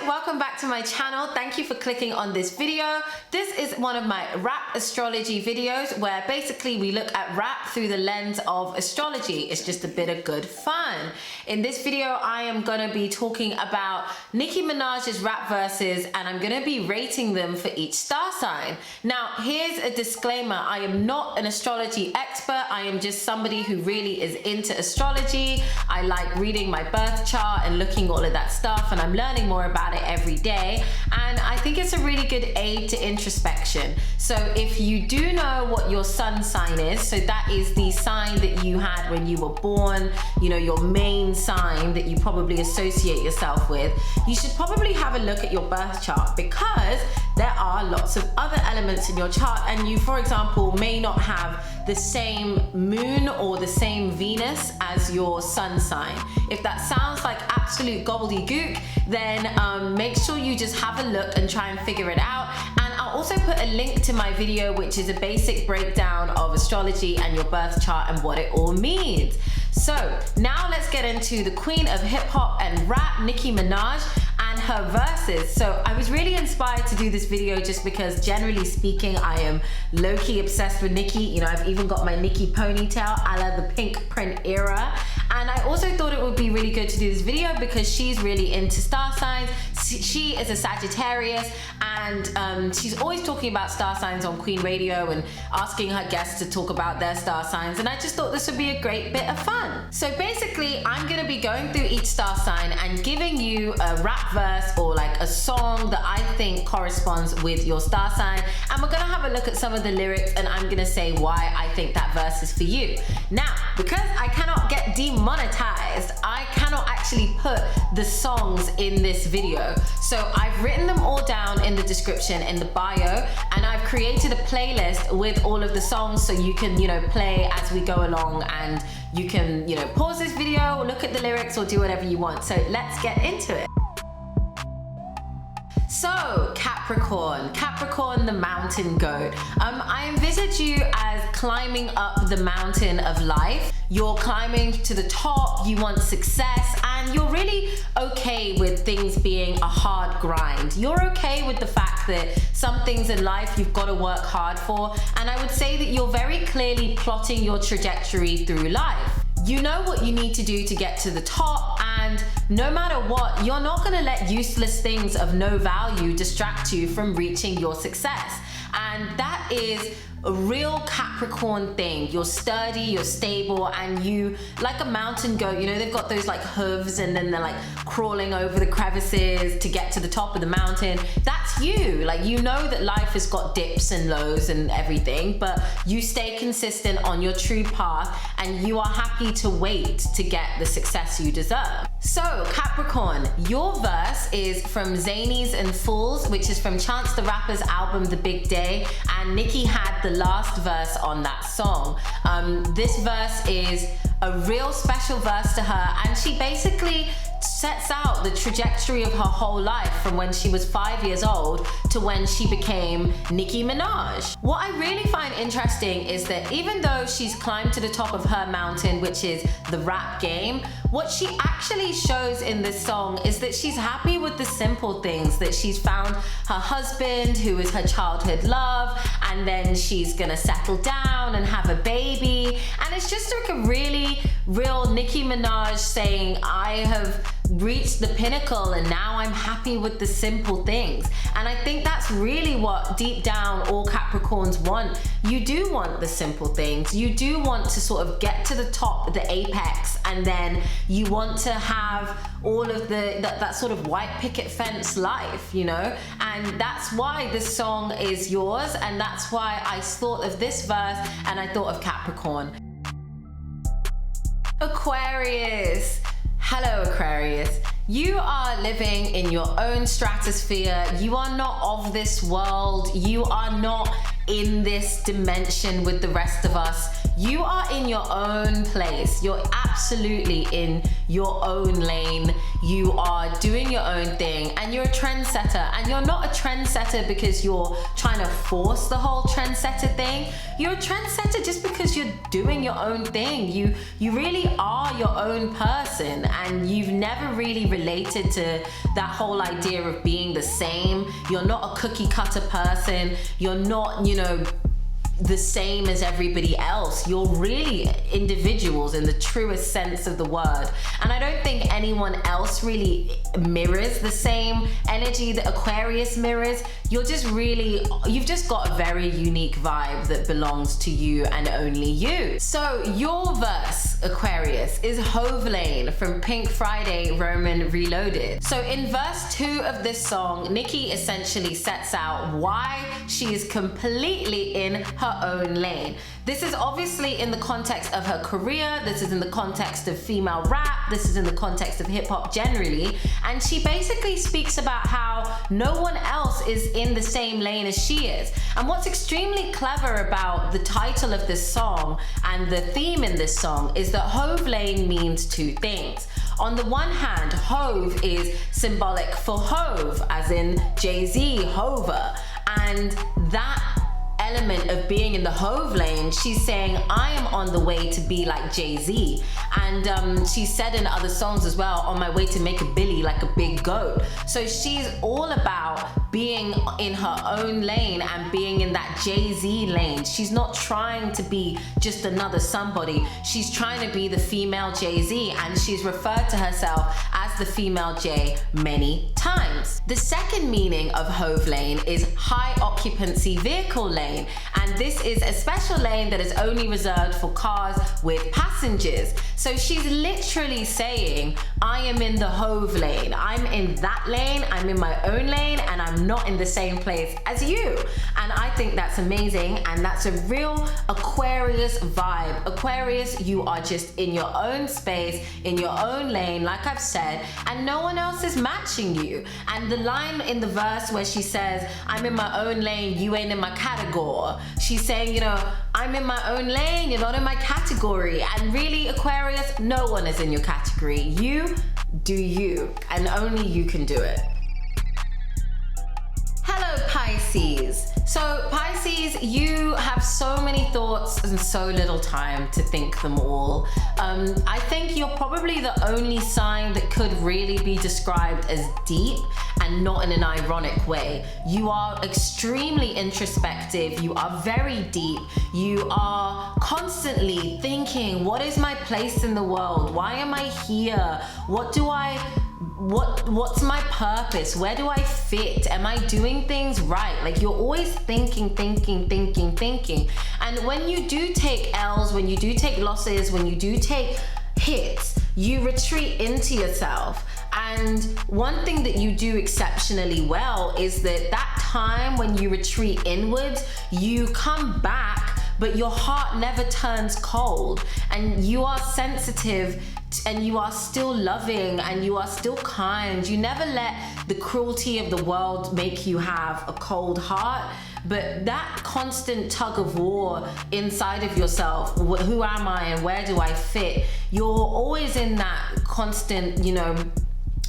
welcome back to my channel. Thank you for clicking on this video. This is one of my rap astrology videos where basically we look at rap through the lens of astrology. It's just a bit of good fun. In this video, I am gonna be talking about Nicki Minaj's rap verses, and I'm gonna be rating them for each star sign. Now, here's a disclaimer. I am not an astrology expert. I am just somebody who really is into astrology. I like reading my birth chart and looking all of that stuff, and I'm learning more about it every day, and I think it's a really good aid to introspection. So if you do know what your sun sign is, so that is the sign that you had when you were born, you know, your main sign that you probably associate yourself with, you should probably have a look at your birth chart, because there are lots of other elements in your chart, and you, for example, may not have the same moon or the same Venus as your sun sign. If that sounds like absolute gobbledygook, then make sure you just have a look and try and figure it out. And I'll also put a link to my video, which is a basic breakdown of astrology and your birth chart and what it all means. So now let's get into the queen of hip hop and rap, Nicki Minaj, and her verses. So I was really inspired to do this video just because, generally speaking, I am low-key obsessed with Nicki. You know, I've even got my Nicki ponytail a la the pink print era. And I also thought it would be really good to do this video because she's really into star signs. She is a Sagittarius, and she's always talking about star signs on Queen Radio and asking her guests to talk about their star signs, and I just thought this would be a great bit of fun. So basically, I'm gonna be going through each star sign and giving you a rap verse or like a song that I think corresponds with your star sign, and we're gonna have a look at some of the lyrics, and I'm gonna say why I think that verse is for you. Now, because I cannot get demonetized, I cannot actually put the songs in this video. So I've written them all down in the description, in the bio, and I've created a playlist with all of the songs so you can, you know, play as we go along, and you can, you know, pause this video, look at the lyrics, or do whatever you want. So let's get into it. So, Capricorn the mountain goat. I envisage you as climbing up the mountain of life. You're climbing to the top, you want success, and you're really okay with things being a hard grind. You're okay with the fact that some things in life you've got to work hard for, and I would say that you're very clearly plotting your trajectory through life. You know what you need to do to get to the top, and no matter what, you're not gonna let useless things of no value distract you from reaching your success. And that is a real Capricorn thing. You're sturdy, you're stable, and you, like a mountain goat, you know, they've got those like hooves and then they're like crawling over the crevices to get to the top of the mountain. That's you. Like, you know that life has got dips and lows and everything, but you stay consistent on your true path, and you are happy to wait to get the success you deserve. So Capricorn, your verse is from Zanies and Fools, which is from Chance the Rapper's album The Big Day, and Nicki had the last verse on that song. This verse is a real special verse to her, and she basically sets out the trajectory of her whole life from when she was 5 years old to when she became Nicki Minaj. What I really find interesting is that even though she's climbed to the top of her mountain, which is the rap game, what she actually shows in this song is that she's happy with the simple things, that she's found her husband who is her childhood love, and then she's gonna settle down and have a baby, and it's just like a really real Nicki Minaj saying, I have reached the pinnacle and now I'm happy with the simple things. And I think that's really what deep down all Capricorns want. You do want the simple things. You do want to sort of get to the top, the apex, and then you want to have all of that sort of white picket fence life, you know? And that's why this song is yours, and that's why I thought of this verse and I thought of Capricorn. Aquarius. Hello Aquarius, you are living in your own stratosphere. You are not of this world. You are not in this dimension with the rest of us. You are in your own place. You're absolutely in your own lane. You are doing your own thing, and you're a trendsetter. And you're not a trendsetter because you're trying to force the whole trendsetter thing. You're a trendsetter just because you're doing your own thing. You really are your own person, and you've never really related to that whole idea of being the same. You're not a cookie cutter person. You're not, the same as everybody else. You're really individuals in the truest sense of the word. And I don't think anyone else really mirrors the same energy that Aquarius mirrors. You've just got a very unique vibe that belongs to you and only you. So your verse, Aquarius, is Hovlane from Pink Friday Roman Reloaded. So in verse 2 of this song, Nicki essentially sets out why she is completely in her own lane. This is obviously in the context of her career. This is in the context of female rap. This is in the context of hip hop generally. And she basically speaks about how no one else is in the same lane as she is. And what's extremely clever about the title of this song and the theme in this song is that Hovlane means two things. On the one hand, Hove is symbolic for Hove, as in Jay-Z, Hover. And that element of being in the Hove lane, she's saying, I am on the way to be like Jay-Z. And she said in other songs as well, on my way to make a Billy like a big goat. So she's all about being in her own lane and being in that Jay-Z lane. She's not trying to be just another somebody. She's trying to be the female Jay-Z, and she's referred to herself as the female Jay many times. The second meaning of Hove lane is high occupancy vehicle lane. And this is a special lane that is only reserved for cars with passengers. So she's literally saying, I am in the Hove lane. I'm in that lane, I'm in my own lane, and I'm not in the same place as you. And I think that's amazing, and that's a real Aquarius vibe. Aquarius, you are just in your own space, in your own lane, like I've said, and no one else is matching you. And the line in the verse where she says, I'm in my own lane, you ain't in my category. She's saying, I'm in my own lane, you're not in my category. And really, Aquarius, no one is in your category. You do you, and only you can do it. Hello, Pisces. So Pisces, you have so many thoughts and so little time to think them all. I think you're probably the only sign that could really be described as deep, and not in an ironic way. You are extremely introspective. You are very deep. You are constantly thinking, what is my place in the world? Why am I here? What's my purpose? Where do I fit? Am I doing things right? Like, you're always thinking. And when you do take L's, when you do take losses, when you do take hits, you retreat into yourself. And one thing that you do exceptionally well is that time when you retreat inwards, you come back, but your heart never turns cold, and you are sensitive, and you are still loving, and you are still kind. You never let the cruelty of the world make you have a cold heart. But that constant tug of war inside of yourself, who am I and where do I fit? You're always in that constant,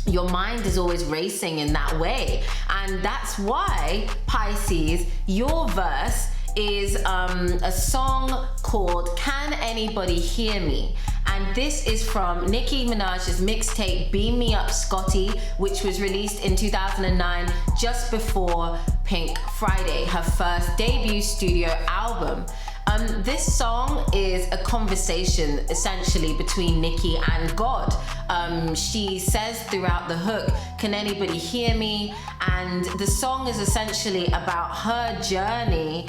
your mind is always racing in that way. And that's why, Pisces, your verse is a song called Can Anybody Hear Me? And this is from Nicki Minaj's mixtape Beam Me Up Scotty, which was released in 2009, just before Pink Friday, her first debut studio album. This song is a conversation essentially between Nicki and God. She says throughout the hook, can anybody hear me? And the song is essentially about her journey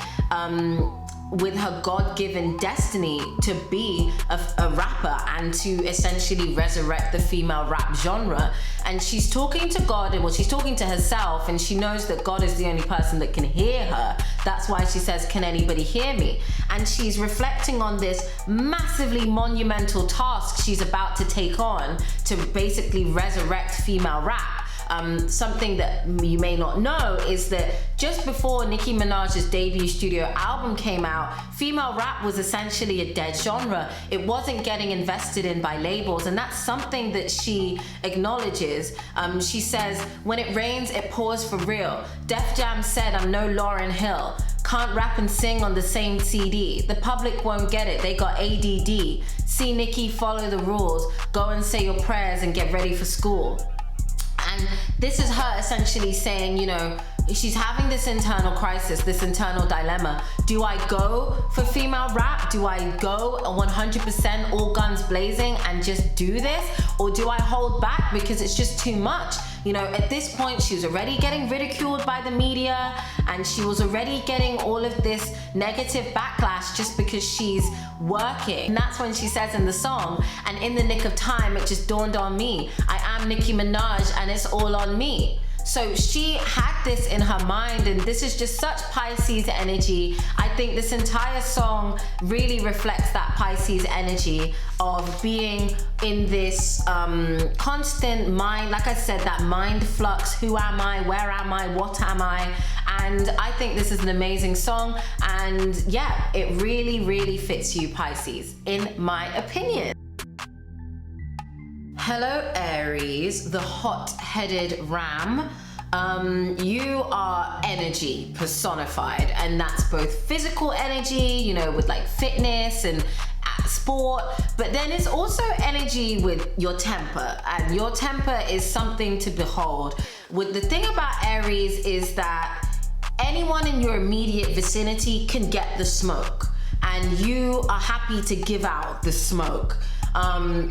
with her God-given destiny to be a rapper and to essentially resurrect the female rap genre. And she's talking to God, and she's talking to herself, and she knows that God is the only person that can hear her. That's why she says, can anybody hear me? And she's reflecting on this massively monumental task she's about to take on to basically resurrect female rap. something that you may not know is that just before Nicki Minaj's debut studio album came out, female rap was essentially a dead genre. It wasn't getting invested in by labels, and that's something that she acknowledges. She says, when it rains, it pours for real. Def Jam said, I'm no Lauryn Hill. Can't rap and sing on the same CD. The public won't get it, they got ADD. See Nicki, follow the rules. Go and say your prayers and get ready for school. And this is her essentially saying, you know, she's having this internal crisis, this internal dilemma. Do I go for female rap? Do I go 100% all guns blazing and just do this? Or do I hold back because it's just too much? You know, at this point, she was already getting ridiculed by the media, and she was already getting all of this negative backlash just because she's working. And that's when she says in the song, and in the nick of time, it just dawned on me. I am Nicki Minaj and it's all on me. So she had this in her mind, and this is just such Pisces energy. I think this entire song really reflects that Pisces energy of being in this constant mind, like I said, that mind flux. Who am I? Where am I? What am I? And I think this is an amazing song, and yeah, it really, really fits you, Pisces, in my opinion. Hello Aries, the hot-headed ram. You are energy personified, and that's both physical energy, you know, with like fitness and sport, but then it's also energy with your temper, and your temper is something to behold. With the thing about Aries is that anyone in your immediate vicinity can get the smoke, and you are happy to give out the smoke.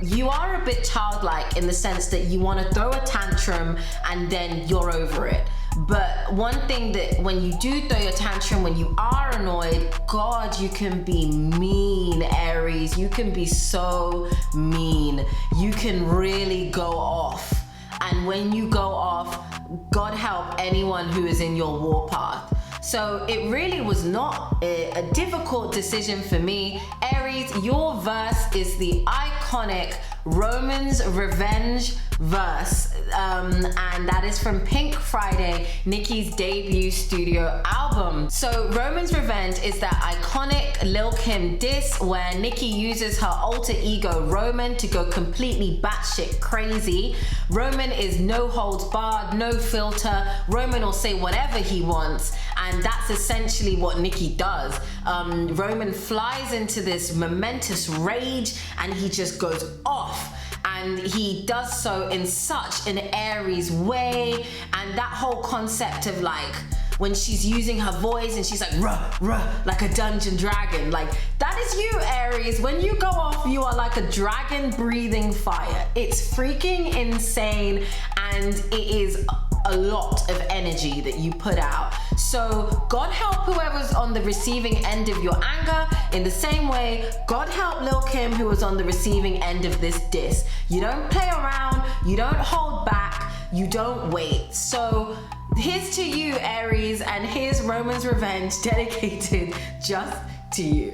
You are a bit childlike in the sense that you want to throw a tantrum and then you're over it. But one thing that when you do throw your tantrum, when you are annoyed, God, you can be mean, Aries. You can be so mean. You can really go off. And when you go off, God help anyone who is in your warpath. So it really was not a difficult decision for me. Aries, your verse is the iconic Roman's Revenge verse, and that is from Pink Friday, Nicki's debut studio album. So Roman's Revenge is that iconic Lil' Kim diss where Nicki uses her alter ego Roman to go completely batshit crazy. Roman is no holds barred, no filter. Roman will say whatever he wants, and that's essentially what Nicki does. Roman flies into this momentous rage and he just goes off. And he does so in such an Aries way, and that whole concept of like when she's using her voice and she's like ruh, ruh, like a dungeon dragon, like that is you, Aries. When you go off, you are like a dragon breathing fire. It's freaking insane, and it is a lot of energy that you put out. So God help whoever's on the receiving end of your anger. In the same way, God help Lil' Kim who was on the receiving end of this diss. You don't play around, you don't hold back, you don't wait. So here's to you, Aries, and here's Roman's Revenge dedicated just to you.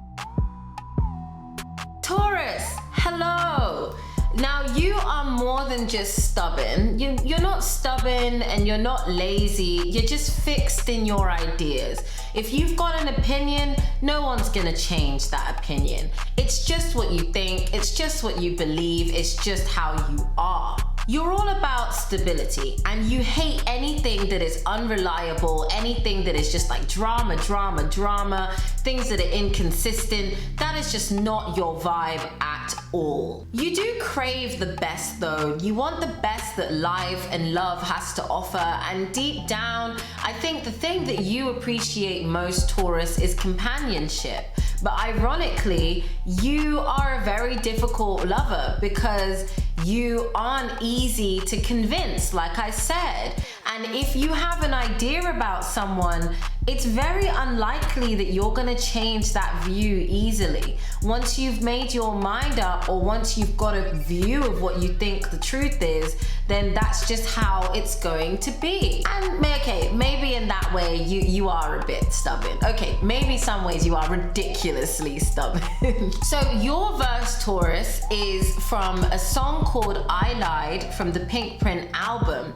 Taurus, hello. Now you are more than just stubborn. You're not stubborn and you're not lazy. You're just fixed in your ideas. If you've got an opinion, no one's gonna change that opinion. It's just what you think. It's just what you believe. It's just how you are. You're all about stability, and you hate anything that is unreliable, anything that is just like drama, drama, drama, things that are inconsistent. That is just not your vibe at all. You do crave the best though. You want the best that life and love has to offer, and deep down, I think the thing that you appreciate most, Taurus, is companionship. But ironically, you are a very difficult lover because you aren't easy to convince, like I said. And if you have an idea about someone, it's very unlikely that you're gonna change that view easily. Once you've made your mind up, or once you've got a view of what you think the truth is, then that's just how it's going to be. And okay, maybe in that way you are a bit stubborn. Okay, maybe some ways you are ridiculously stubborn. So your verse, Taurus, is from a song called I Lied from the Pink Print album.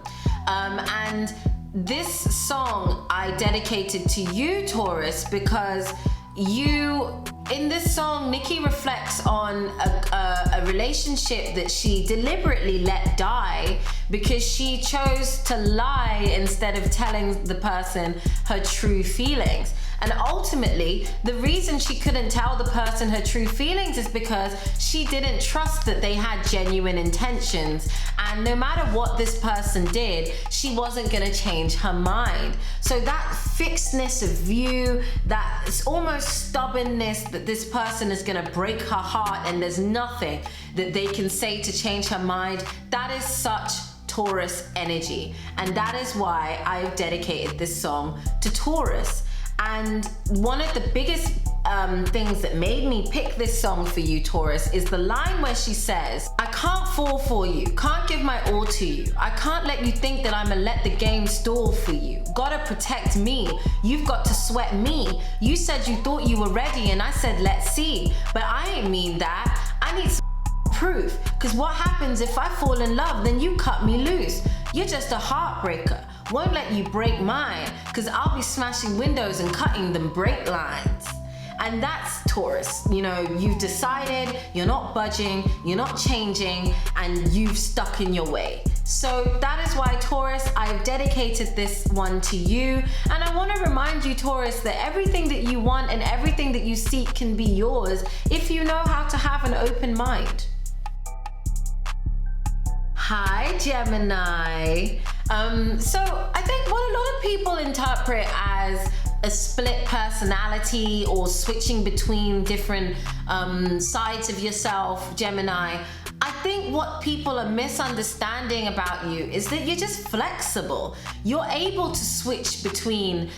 And this song I dedicated to you, Taurus, because in this song, Nicki reflects on a relationship that she deliberately let die because she chose to lie instead of telling the person her true feelings. And ultimately, the reason she couldn't tell the person her true feelings is because she didn't trust that they had genuine intentions. And no matter what this person did, she wasn't gonna change her mind. So that fixedness of view, that almost stubbornness that this person is gonna break her heart and there's nothing that they can say to change her mind, that is such Taurus energy. And that is why I've dedicated this song to Taurus. And one of the biggest things that made me pick this song for you, Taurus, is the line where she says, I can't fall for you, can't give my all to you. I can't let you think that I'ma let the game stall for you. Gotta protect me, you've got to sweat me. You said you thought you were ready and I said, let's see. But I ain't mean that, I need some proof. Cause what happens if I fall in love, then you cut me loose. You're just a heartbreaker. Won't let you break mine, cause I'll be smashing windows and cutting them brake lines. And that's Taurus. You know, you've decided, you're not budging, you're not changing, and you've stuck in your way. So that is why, Taurus, I've dedicated this one to you. And I want to remind you, Taurus, that everything that you want and everything that you seek can be yours if you know how to have an open mind. Hi, Gemini. So I think what a lot of people interpret as a split personality or switching between different sides of yourself, Gemini, I think what people are misunderstanding about you is that you're just flexible. You're able to switch between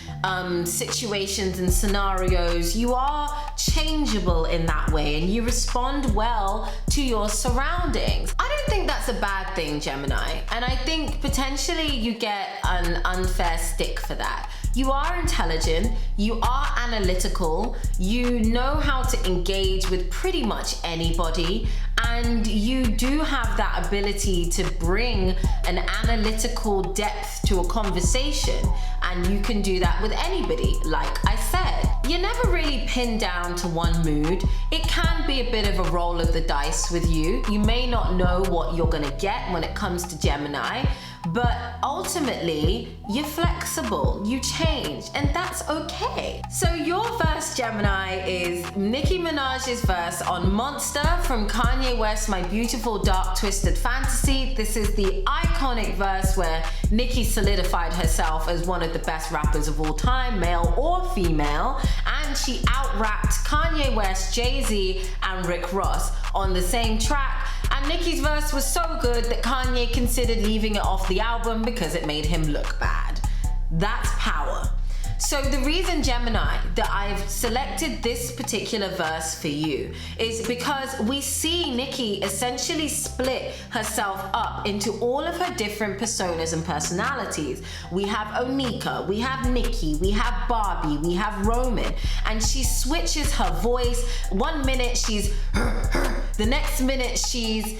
situations and scenarios. You are changeable in that way and you respond well to your surroundings. I don't think that's a bad thing, Gemini. And I think potentially you get an unfair stick for that. You are intelligent, you are analytical, you know how to engage with pretty much anybody, and you do have that ability to bring an analytical depth to a conversation, and you can do that with anybody, like I said. You're never really pinned down to one mood. It can be a bit of a roll of the dice with you. You may not know what you're gonna get when it comes to Gemini, but ultimately, you're flexible, you change, and that's okay. So your verse, Gemini, is Nicki Minaj's verse on Monster from Kanye West's My Beautiful Dark Twisted Fantasy. This is the iconic verse where Nicki solidified herself as one of the best rappers of all time, male or female, and she out-rapped Kanye West, Jay-Z, and Rick Ross on the same track. And Nicki's verse was so good that Kanye considered leaving it off the album because it made him look bad. That's power. So the reason, Gemini, that I've selected this particular verse for you is because we see Nicki essentially split herself up into all of her different personas and personalities. We have Onika, we have Nicki, we have Barbie, we have Roman, and she switches her voice. One minute she's the next minute she's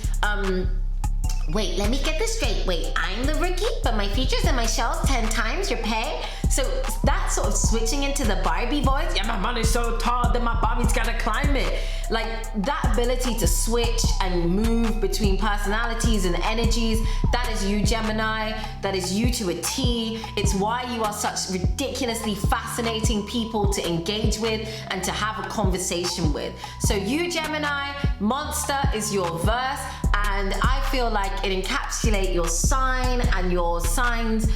wait, let me get this straight. Wait, I'm the rookie, but my features and my shells 10 times your pay? So that sort of switching into the Barbie voice, yeah, my money's so tall that my Barbie's gotta climb it. Like that ability to switch and move between personalities and energies, that is you, Gemini. That is you to a T. It's why you are such ridiculously fascinating people to engage with and to have a conversation with. So you, Gemini, Monster is your verse. And I feel like it encapsulates your sign and your sign's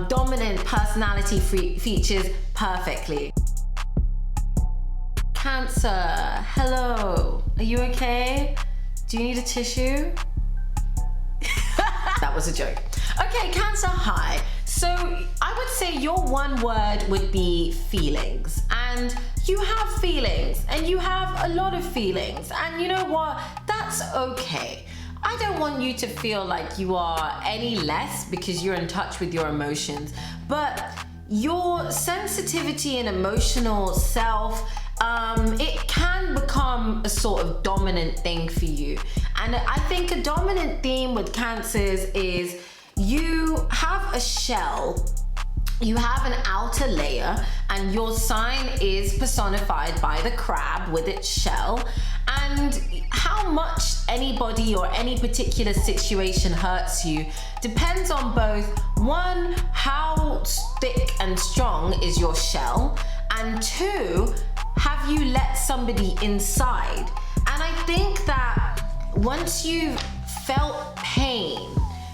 dominant personality features perfectly. Cancer, hello. Are you okay? Do you need a tissue? That was a joke. Okay, Cancer, hi. So I would say your one word would be feelings. And you have feelings, and you have a lot of feelings. And you know what? That's okay. I don't want you to feel like you are any less because you're in touch with your emotions, but your sensitivity and emotional self, it can become a sort of dominant thing for you. And I think a dominant theme with Cancers is you have a shell, you have an outer layer, and your sign is personified by the crab with its shell. And how much anybody or any particular situation hurts you depends on both, one, how thick and strong is your shell, and two, have you let somebody inside? And I think that once you've felt pain,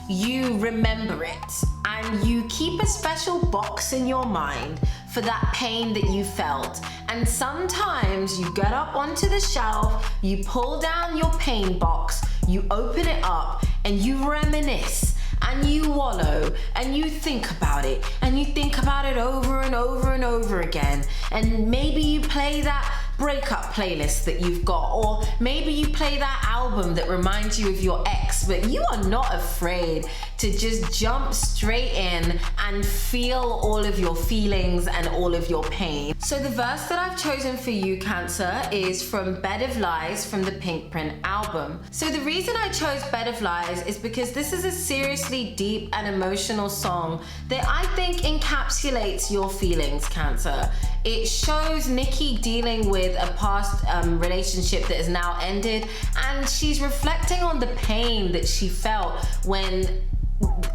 you remember it and you keep a special box in your mind for that pain that you felt. And sometimes you get up onto the shelf, you pull down your pain box, you open it up, and you reminisce and you wallow and you think about it, and you think about it over and over and over again. And maybe you play that breakup playlist that you've got, or maybe you play that album that reminds you of your ex, but you are not afraid to just jump straight in and feel all of your feelings and all of your pain. So the verse that I've chosen for you, Cancer, is from Bed of Lies from the Pink Print album. So the reason I chose Bed of Lies is because this is a seriously deep and emotional song that I think encapsulates your feelings, Cancer. It shows Nicki dealing with a past relationship that has now ended, and she's reflecting on the pain that she felt when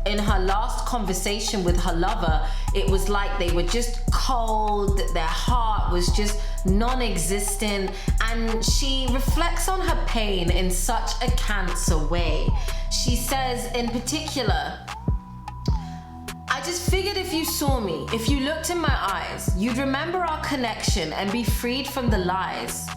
in her last conversation with her lover, it was like they were just cold, their heart was just non-existent, and she reflects on her pain in such a Cancer way. She says in particular, I just figured if you saw me, if you looked in my eyes, you'd remember our connection and be freed from the lies.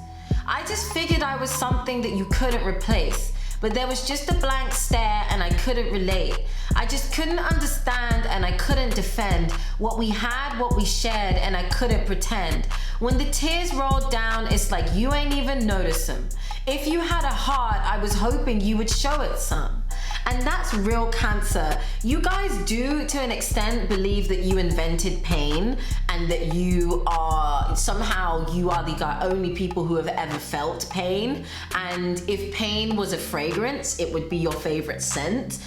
I just figured I was something that you couldn't replace, but there was just a blank stare and I couldn't relate. I just couldn't understand and I couldn't defend what we had, what we shared, and I couldn't pretend. When the tears rolled down, it's like you ain't even noticed them. If you had a heart, I was hoping you would show it some. And that's real Cancer. You guys do, to an extent, believe that you invented pain and that you are the only people who have ever felt pain. And if pain was a fragrance, it would be your favorite scent.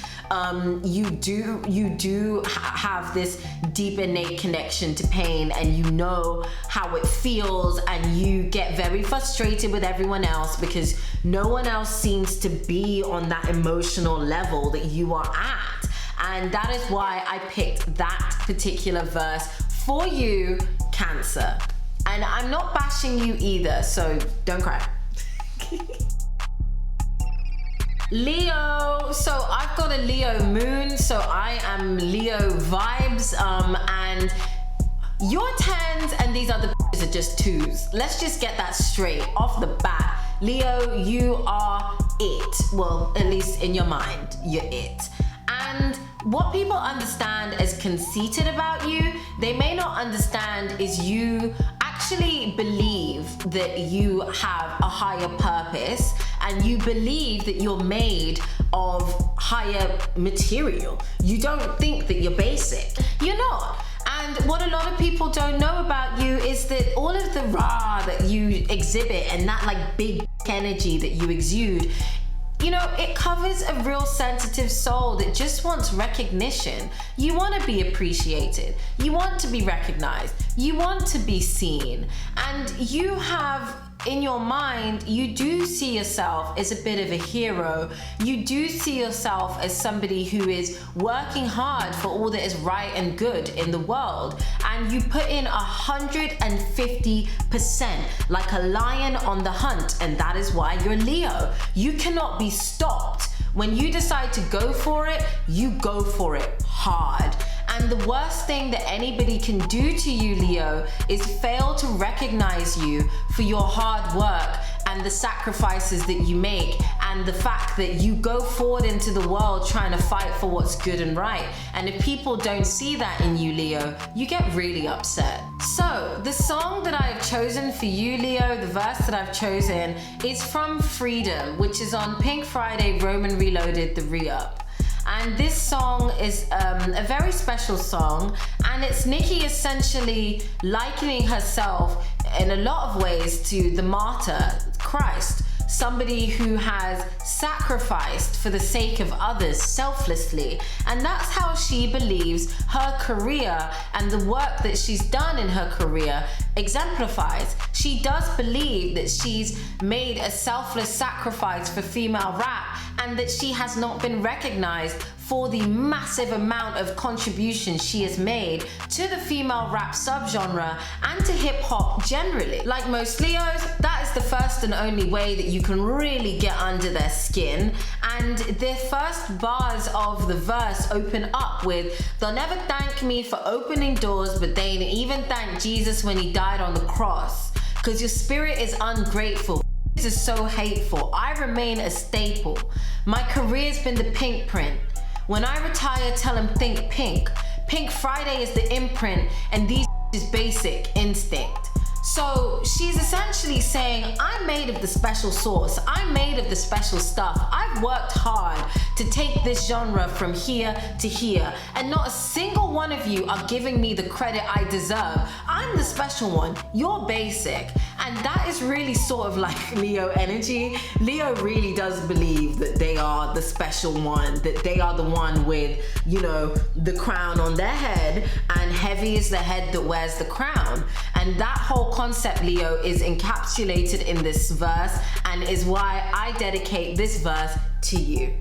You do have this deep innate connection to pain, and you know how it feels, and you get very frustrated with everyone else because no one else seems to be on that emotional level that you are at. And that is why I picked that particular verse for you, Cancer. And I'm not bashing you either, so don't cry. Leo, so I've got a Leo moon, so I am Leo vibes, and your 10s and these other are just 2s. Let's just get that straight off the bat. Leo, you are it. Well, at least in your mind, you're it. And what people understand as conceited about you, they may not understand is you actually believe that you have a higher purpose, and you believe that you're made of higher material. You don't think that you're basic. You're not. And what a lot of people don't know about you is that all of the rah that you exhibit and that like big energy that you exude, you know, it covers a real sensitive soul that just wants recognition. You want to be appreciated. You want to be recognized. You want to be seen. And you have, in your mind, you do see yourself as a bit of a hero. You do see yourself as somebody who is working hard for all that is right and good in the world. And you put in 150% like a lion on the hunt. And that is why you're Leo. You cannot be stopped. When you decide to go for it, you go for it hard. And the worst thing that anybody can do to you, Leo, is fail to recognize you for your hard work and the sacrifices that you make, and the fact that you go forward into the world trying to fight for what's good and right. And if people don't see that in you, Leo, you get really upset. So the song that I've chosen for you, Leo, the verse that I've chosen is from Freedom, which is on Pink Friday, Roman Reloaded, the re-up. And this song is a very special song, and it's Nicki essentially likening herself in a lot of ways to the martyr, Christ. somebody who has sacrificed for the sake of others selflessly. And that's how she believes her career and the work that she's done in her career exemplifies. She does believe that she's made a selfless sacrifice for female rap, and that she has not been recognized for the massive amount of contributions she has made to the female rap subgenre and to hip hop generally. Like most Leos, that is the first and only way that you can really get under their skin. And the first bars of the verse open up with, "They'll never thank me for opening doors, but they ain't even thank Jesus when he died on the cross. Cause your spirit is ungrateful. This is so hateful. I remain a staple. My career's been the pink print. When I retire, tell them think pink. Pink Friday is the imprint, and these is basic instinct." So she's essentially saying, I'm made of the special sauce. I'm made of the special stuff. I've worked hard to take this genre from here to here, and not a single one of you are giving me the credit I deserve. I'm the special one. You're basic. And that is really sort of like Leo energy. Leo really does believe that they are the special one, that they are the one with, you know, the crown on their head, and heavy is the head that wears the crown. And that whole concept, Leo, is encapsulated in this verse, and is why I dedicate this verse to you.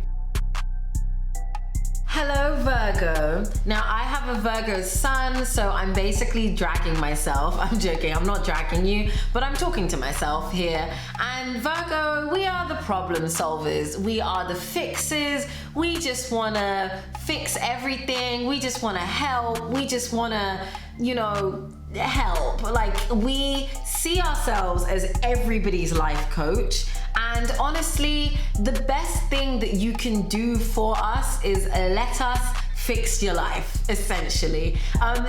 Hello Virgo. Now I have a Virgo sun, so I'm basically dragging myself. I'm joking, I'm not dragging you, but I'm talking to myself here. And Virgo, we are the problem solvers. We are the fixers. We just wanna fix everything. We just wanna help. We just wanna, you know, help. Like, we see ourselves as everybody's life coach. And honestly, the best thing that you can do for us is let us fix your life, essentially.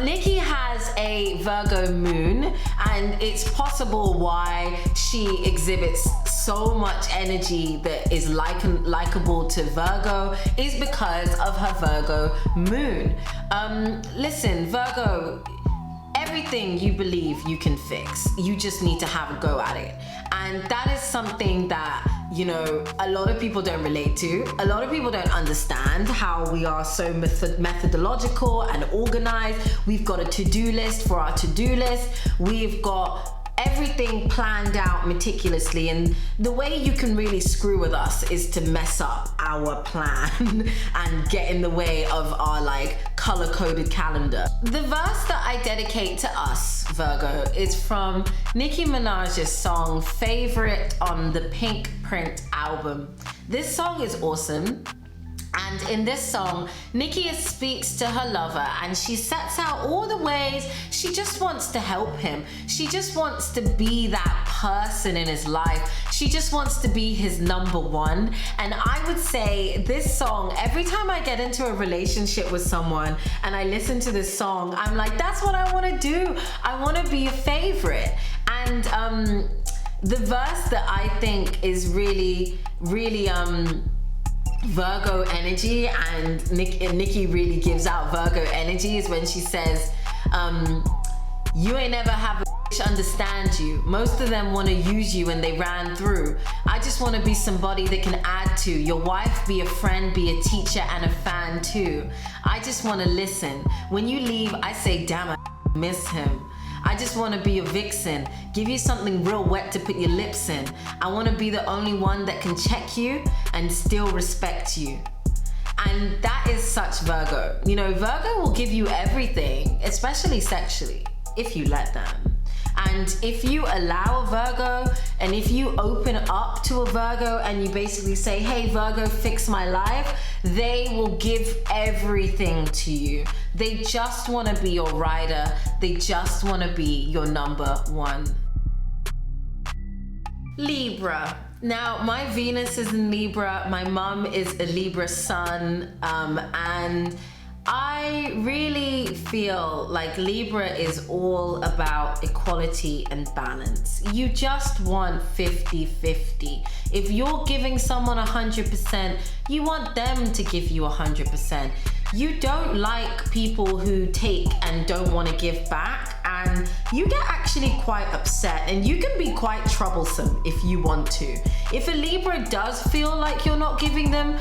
Nicki has a Virgo moon, and it's possible why she exhibits so much energy that is likable to Virgo is because of her Virgo moon. Listen, Virgo, everything you believe you can fix, you just need to have a go at it. And that is something that, you know, a lot of people don't relate to. A lot of people don't understand how we are so methodological and organized. We've got a to-do list for our to-do list. We've got everything planned out meticulously, and the way you can really screw with us is to mess up our plan and get in the way of our like color-coded calendar. The verse that I dedicate to us, Virgo, is from Nicki Minaj's song Favorite on the Pink Print album. This song is awesome. And in this song, Nicki speaks to her lover, and she sets out all the ways she just wants to help him. She just wants to be that person in his life. She just wants to be his number one. And I would say this song, every time I get into a relationship with someone and I listen to this song, I'm like, that's what I want to do. I want to be a favorite. And the verse that I think is really Virgo energy, and Nicki really gives out Virgo energy, is when she says, you ain't never have a bitch understand you. Most of them want to use you and they ran through. I just want to be somebody that can add to your wife, be a friend, be a teacher and a fan too. I just want to listen. When you leave, I say, damn, I miss him. I just want to be a vixen, give you something real wet to put your lips in. I want to be the only one that can check you and still respect you. And that is such Virgo. You know, Virgo will give you everything, especially sexually, if you let them. And if you allow a Virgo, and if you open up to a Virgo and you basically say, hey Virgo, fix my life, they will give everything to you. They just want to be your rider. They just want to be your number one. Libra. Now, my Venus is in Libra. My mom is a Libra sun, and I really feel like Libra is all about equality and balance. You just want 50-50. If you're giving someone 100%, you want them to give you 100%. You don't like people who take and don't want to give back. and you get actually quite upset, and you can be quite troublesome if you want to. If a Libra does feel like you're not giving them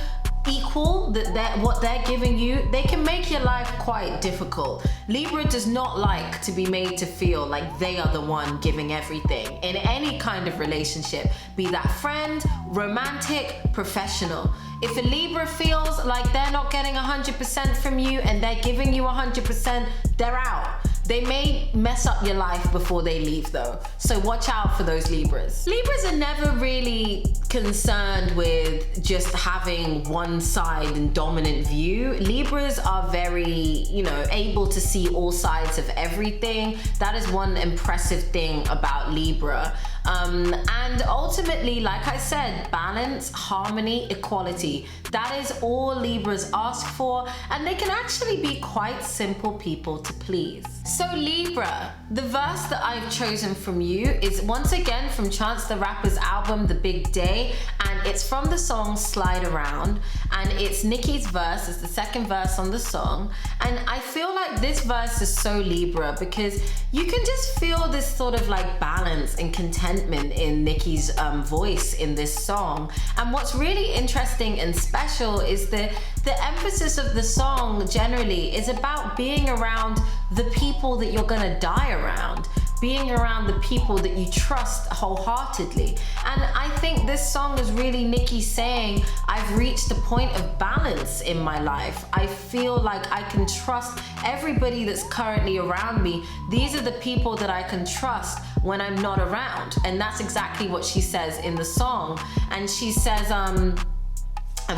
equal what they're giving you, they can make your life quite difficult. Libra does not like to be made to feel like they are the one giving everything in any kind of relationship, be that friend, romantic, professional. If a Libra feels like they're not getting 100% from you and they're giving you 100%, they're out. They may mess up your life before they leave though, so watch out for those Libras. Libras are never really concerned with just having one side and dominant view. Libras are very, able to see all sides of everything. That is one impressive thing about Libra. And ultimately, like I said, balance, harmony, equality. That is all Libras ask for, and they can actually be quite simple people to please. So Libra, the verse that I've chosen from you is once again from Chance the Rapper's album, The Big Day, and it's from the song Slide Around, and it's Nicki's verse, it's the second verse on the song. And I feel like this verse is so Libra because you can just feel this sort of like balance and contentment in Nicki's voice in this song. And what's really interesting and special is the emphasis of the song generally is about being around the people that you're gonna die around, being around the people that you trust wholeheartedly. And I think this song is really Nicki saying, I've reached a point of balance in my life. I feel like I can trust everybody that's currently around me. These are the people that I can trust when I'm not around. And that's exactly what she says in the song. And she says, I'm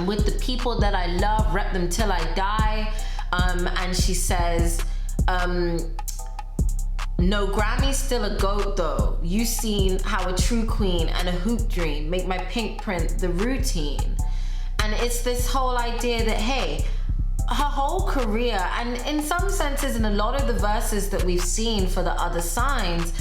with the people that I love, rep them till I die. And she says, no, Grammy's still a goat though. You seen how a true queen and a hoop dream make my pink print the routine. And it's this whole idea that, hey, her whole career, and in some senses in a lot of the verses that we've seen for the other signs,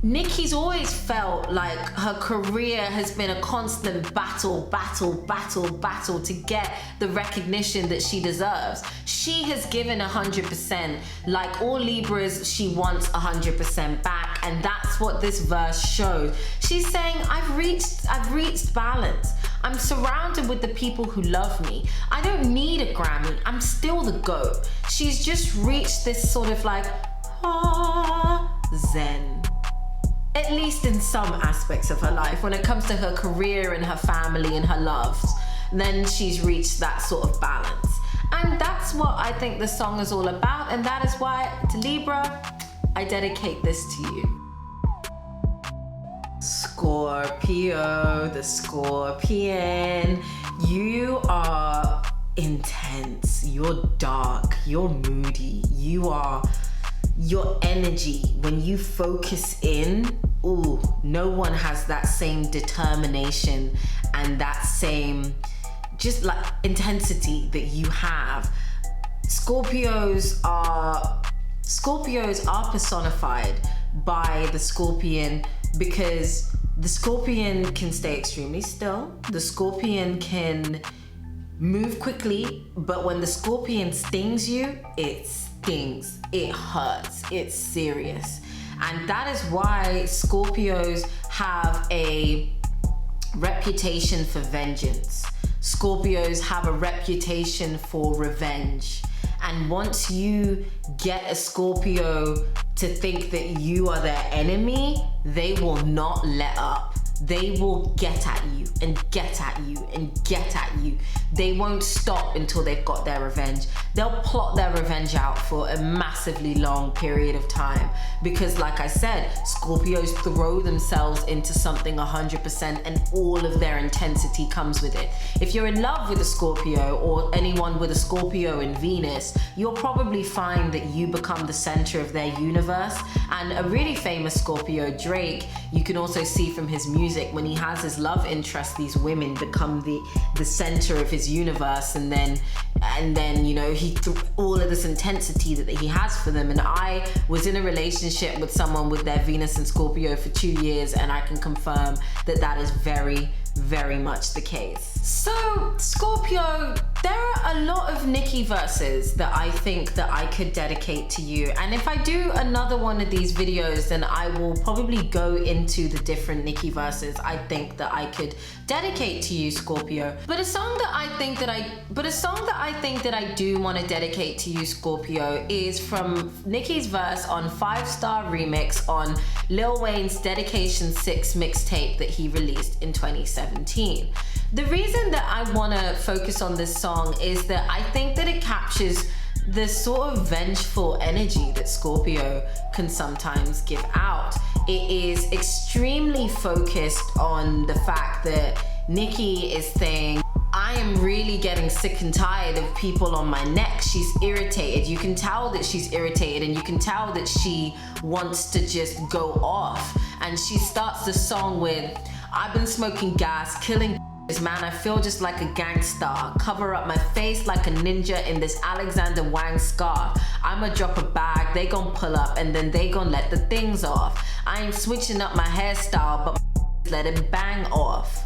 Nicki's always felt like her career has been a constant battle to get the recognition that she deserves. She has given 100%. Like all Libras, she wants 100% back, and that's what this verse shows. She's saying, I've reached balance. I'm surrounded with the people who love me. I don't need a Grammy. I'm still the GOAT. She's just reached this sort of like, zen. At least in some aspects of her life. When it comes to her career and her family and her loves, then she's reached that sort of balance. And that's what I think the song is all about, and that is why, to Libra, I dedicate this to you. Scorpio, the Scorpion. You are intense, you're dark, you're moody, your energy, when you focus in, no one has that same determination and that same just like intensity that you have. Scorpios are personified by the Scorpion because the Scorpion can stay extremely still. The Scorpion can move quickly, but when the Scorpion stings you, it stings, it hurts, it's serious. And that is why Scorpios have a reputation for vengeance. Scorpios have a reputation for revenge. And once you get a Scorpio to think that you are their enemy, they will not let up. They will get at you and get at you and get at you. They won't stop until they've got their revenge. They'll plot their revenge out for a massively long period of time because, like I said, Scorpios throw themselves into something 100% and all of their intensity comes with it. If you're in love with a Scorpio or anyone with a Scorpio in Venus, you'll probably find that you become the center of their universe. And a really famous Scorpio, Drake, you can also see from his music, when he has his love interest, these women become the center of his universe, and then he all of this intensity that he has for them. And I was in a relationship with someone with their Venus and Scorpio for 2 years, and I can confirm that that is very, very much the case. So Scorpio, there are a lot of Nicki verses that I think that I could dedicate to you. And if I do another one of these videos, then I will probably go into the different Nicki verses I think that I could dedicate to you, Scorpio. But a song that I think that I do want to dedicate to you, Scorpio, is from Nicki's verse on 5 Star Remix on Lil Wayne's Dedication 6 mixtape that he released in 2017. The reason that I want to focus on this song is that I think that it captures the sort of vengeful energy that Scorpio can sometimes give out. It is extremely focused on the fact that Nicki is saying, I am really getting sick and tired of people on my neck. She's irritated. You can tell that she's irritated, and you can tell that she wants to just go off. And she starts the song with, I've been smoking gas, killing man, I feel just like a gangsta. Cover up my face like a ninja in this Alexander Wang scarf. I'ma drop a bag, they gon' pull up, and then they gon' let the things off. I ain't switching up my hairstyle, but let it bang off.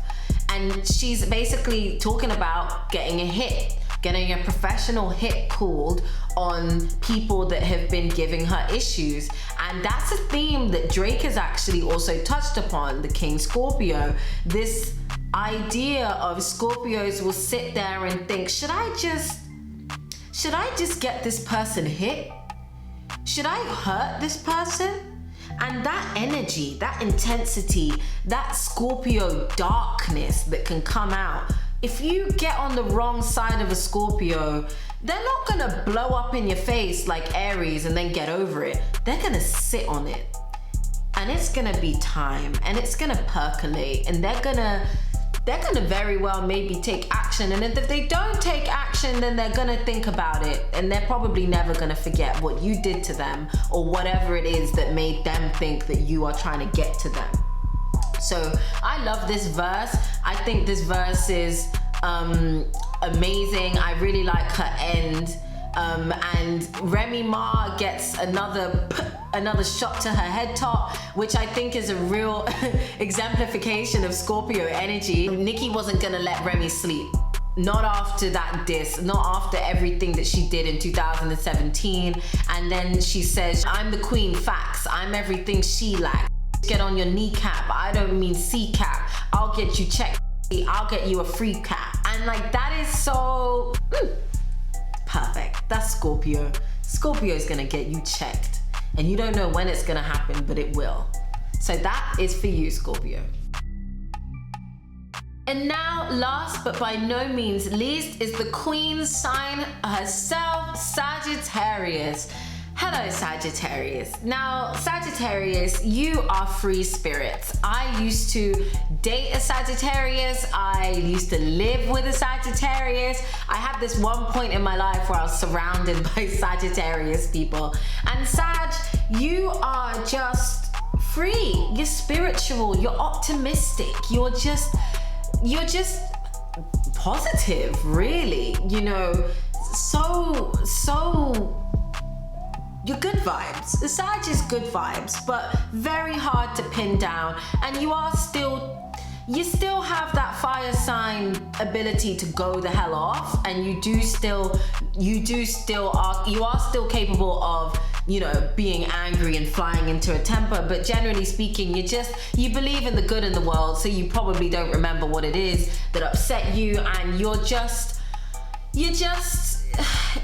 And she's basically talking about getting a hit, getting a professional hit called on people that have been giving her issues. And that's a theme that Drake has actually also touched upon, the King Scorpio. This idea of Scorpios will sit there and think, should I just get this person hit? Should I hurt this person? And that energy, that intensity, that Scorpio darkness that can come out, if you get on the wrong side of a Scorpio, they're not gonna blow up in your face like Aries and then get over it. They're gonna sit on it. And it's gonna be time, and it's gonna percolate, and they're gonna very well maybe take action. And if they don't take action, then they're gonna think about it, and they're probably never gonna forget what you did to them or whatever it is that made them think that you are trying to get to them. So I love this verse. I think this verse is amazing. I really like her end. And Remy Ma gets another shot to her head top, which I think is a real exemplification of Scorpio energy. Nicki wasn't gonna let Remy sleep. Not after that diss, not after everything that she did in 2017. And then she says, I'm the queen, facts. I'm everything she lacks. Get on your kneecap. I don't mean C-cap. I'll get you checked. I'll get you a free cap. And like, that is so perfect. That's Scorpio. Scorpio's gonna get you checked. And you don't know when it's gonna happen, but it will. So that is for you, Scorpio. And now, last but by no means least, is the queen sign herself, Sagittarius. Hello, Sagittarius. Now, Sagittarius, you are free spirits. I used to date a Sagittarius. I used to live with a Sagittarius. I had this one point in my life where I was surrounded by Sagittarius people. And Sag, you are just free. You're spiritual. You're optimistic. You're just positive, really. You know, so you're good vibes. The Sag is good vibes, but very hard to pin down. And you still have that fire sign ability to go the hell off, and you are still capable of, you know, being angry and flying into a temper. But generally speaking, you believe in the good in the world, so you probably don't remember what it is that upset you, and you're just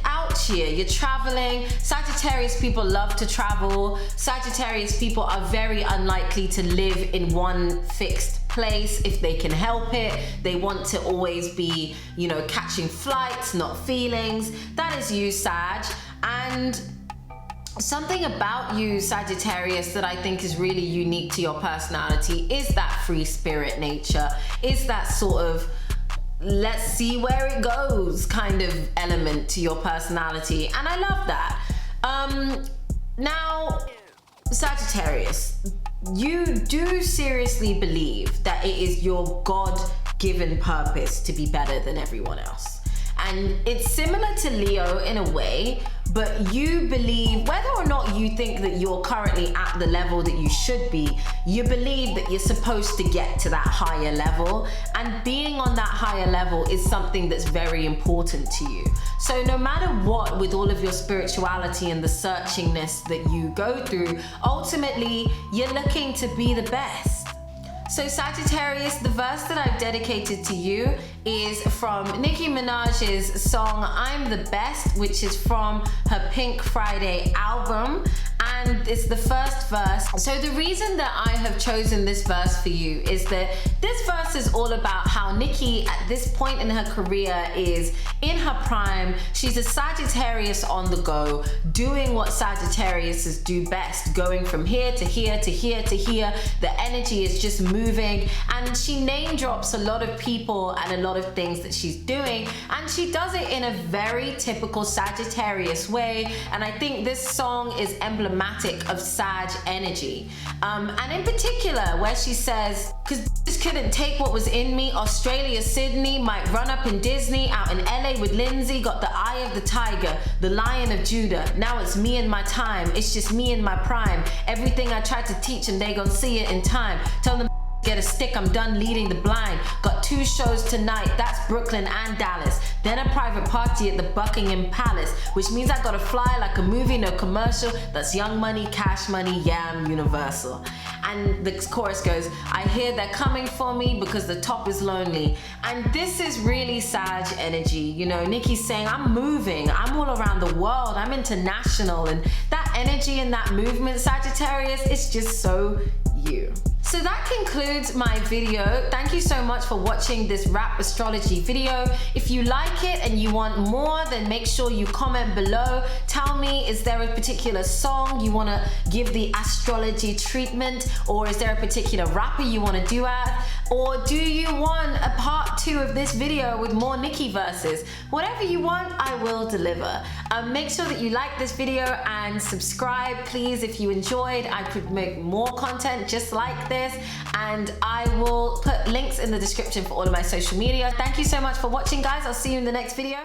out here, you're traveling. Sagittarius people love to travel. Sagittarius people are very unlikely to live in one fixed place if they can help it. They want to always be, you know, catching flights, not feelings. That is you, Sag. And something about you, Sagittarius, that I think is really unique to your personality is that free spirit nature, is that sort of let's see where it goes kind of element to your personality, and I love that. Now, Sagittarius, you do seriously believe that it is your God-given purpose to be better than everyone else. And it's similar to Leo in a way, but you believe, whether or not you think that you're currently at the level that you should be, you believe that you're supposed to get to that higher level, and being on that higher level is something that's very important to you. So no matter what, with all of your spirituality and the searchingness that you go through, ultimately you're looking to be the best. So Sagittarius, the verse that I've dedicated to you is from Nicki Minaj's song I'm the Best, which is from her Pink Friday album, and it's the first verse. So the reason that I have chosen this verse for you is that this verse is all about how Nicki at this point in her career is in her prime. She's a Sagittarius on the go, doing what Sagittariuses do best, going from here to here to here to here. The energy is just moving, and she name drops a lot of people and a lot of things that she's doing, and she does it in a very typical Sagittarius way. And I think this song is emblematic of Sag energy, and in particular where she says, "Cause just couldn't take what was in me, Australia, Sydney, might run up in Disney, out in LA with Lindsay, got the eye of the tiger, the lion of Judah, now it's me and my time, it's just me in my prime, everything I tried to teach them, they gon' see it in time, tell them get a stick, I'm done leading the blind, got 2 shows tonight, that's Brooklyn and Dallas, then a private party at the Buckingham Palace, which means I gotta fly like a movie, no commercial, that's young money, cash money, yeah, I'm universal." And the chorus goes, "I hear they're coming for me because the top is lonely." And this is really Sag energy. You know, Nicki's saying, I'm moving, I'm all around the world, I'm international, and that energy and that movement, Sagittarius, it's just so you. So that concludes my video. Thank you so much for watching this rap astrology video. If you like it and you want more, then make sure you comment below. Tell me, is there a particular song you want to give the astrology treatment, or is there a particular rapper you want to do at, or do you want a part 2 of this video with more Nicki verses? Whatever you want, I will deliver. Make sure that you like this video and subscribe, please, if you enjoyed. I could make more content just like this, and I will put links in the description for all of my social media. Thank you so much for watching, guys. I'll see you in the next video.